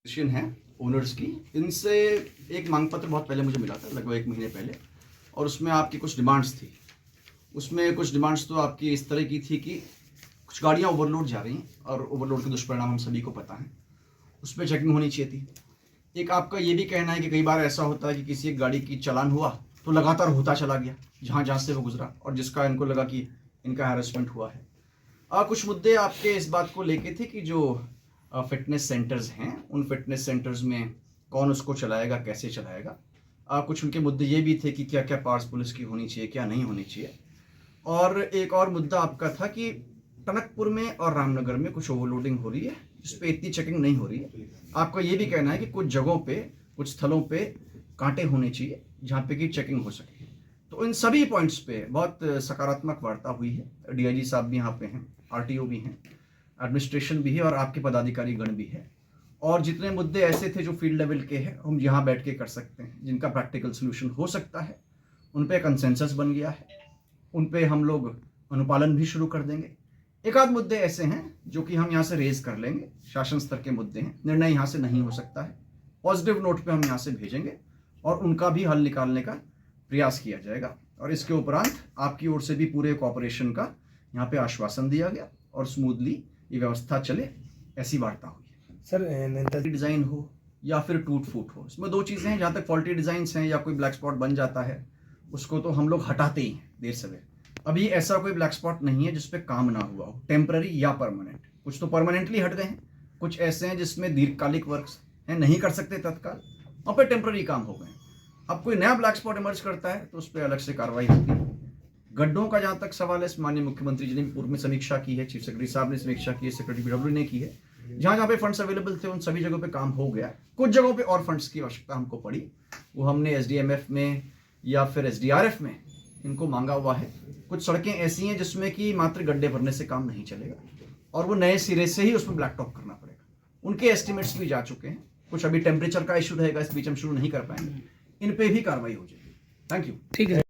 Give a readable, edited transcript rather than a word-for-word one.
Question है owners की। इनसे एक मांग पत्र बहुत पहले मुझे मिला था, लगभग 1 महीने पहले, और उसमें आपकी कुछ डिमांड्स थी। उसमें कुछ डिमांड्स तो आपकी इस तरह की थी कि कुछ गाड़ियाँ ओवरलोड जा रही हैं और ओवरलोड के दुष्परिणाम हम सभी को पता है, उस पर चेकिंग होनी चाहिए थी। एक आपका ये भी कहना है कि कई बार ऐसा होता है कि किसी एक गाड़ी की चालान हुआ तो लगातार होता चला गया जहाँ जहाँ से वो गुजरा, और जिसका इनको लगा कि इनका हैरेसमेंट हुआ है। कुछ मुद्दे आपके इस बात को लेके थे कि जो फिटनेस सेंटर्स हैं, उन फिटनेस सेंटर्स में कौन उसको चलाएगा, कैसे चलाएगा। कुछ उनके मुद्दे ये भी थे कि क्या क्या पार्ट्स पुलिस की होनी चाहिए, क्या नहीं होनी चाहिए। और एक और मुद्दा आपका था कि टनकपुर में और रामनगर में कुछ ओवरलोडिंग हो रही है, जिस पे इतनी चेकिंग नहीं हो रही है। आपका ये भी कहना है कि कुछ जगहों पे, कुछ स्थलों पे कांटे होने चाहिए जहाँ पे कि चेकिंग हो सके। तो इन सभी पॉइंट्स पे बहुत सकारात्मक वार्ता हुई है। डीआईजी साहब भी यहाँ पे हैं, आरटीओ भी हैं, एडमिनिस्ट्रेशन भी है और आपके पदाधिकारी गण भी है। और जितने मुद्दे ऐसे थे जो फील्ड लेवल के हैं, हम यहाँ बैठ के कर सकते हैं, जिनका प्रैक्टिकल सोल्यूशन हो सकता है, उन पे कंसेंसस बन गया है, उन पे हम लोग अनुपालन भी शुरू कर देंगे। एक आध मुद्दे ऐसे हैं जो कि हम यहाँ से रेज कर लेंगे, शासन स्तर के मुद्दे हैं, निर्णय यहाँ से नहीं हो सकता है, पॉजिटिव नोट पे हम यहाँ से भेजेंगे और उनका भी हल निकालने का प्रयास किया जाएगा। और इसके उपरांत आपकी ओर से भी पूरे कोऑपरेशन का यहाँ पे आश्वासन दिया गया और स्मूथली ये व्यवस्था चले, ऐसी वार्ता हुई। सर डिजाइन हो या फिर टूट फूट हो, इसमें दो चीज़ें हैं। जहाँ तक फॉल्टी डिजाइन्स हैं या कोई ब्लैक स्पॉट बन जाता है, उसको तो हम लोग हटाते ही हैं देर सवेर। अभी ऐसा कोई ब्लैक स्पॉट नहीं है जिसपे काम ना हुआ हो, टेम्पररी या परमानेंट। कुछ तो परमानेंटली हट गए हैं, कुछ ऐसे हैं जिसमें दीर्घकालिक वर्क्स हैं, नहीं कर सकते तत्काल, और फिर टेम्पररी काम हो गए। अब कोई नया ब्लैक स्पॉट इमर्ज करता है तो उस पर अलग से कार्रवाई होती है। गड्ढों का जहाँ तक सवाल है, माननीय मुख्यमंत्री जी ने पूर्व में समीक्षा की है, चीफ सेक्रेटरी साहब ने समीक्षा की है, सेक्रेटरी पीडब्ल्यू ने की है। जहाँ जहाँ पे फंड्स अवेलेबल थे उन सभी जगहों पे काम हो गया। कुछ जगहों पे और फंड्स की आवश्यकता हमको पड़ी, वो हमने एसडीएमएफ में या फिर एसडीआरएफ में इनको मांगा हुआ है। कुछ सड़कें ऐसी हैं जिसमें कि मात्र गड्ढे भरने से काम नहीं चलेगा और वो नए सिरे से ही उसमें ब्लैक टॉप करना पड़ेगा। उनके एस्टिमेट्स भी जा चुके हैं। कुछ अभी टेम्परेचर का इशू रहेगा, इस बीच हम शुरू नहीं कर पाएंगे, इन पे भी कार्रवाई हो जाएगी। Thank you. ठीक है।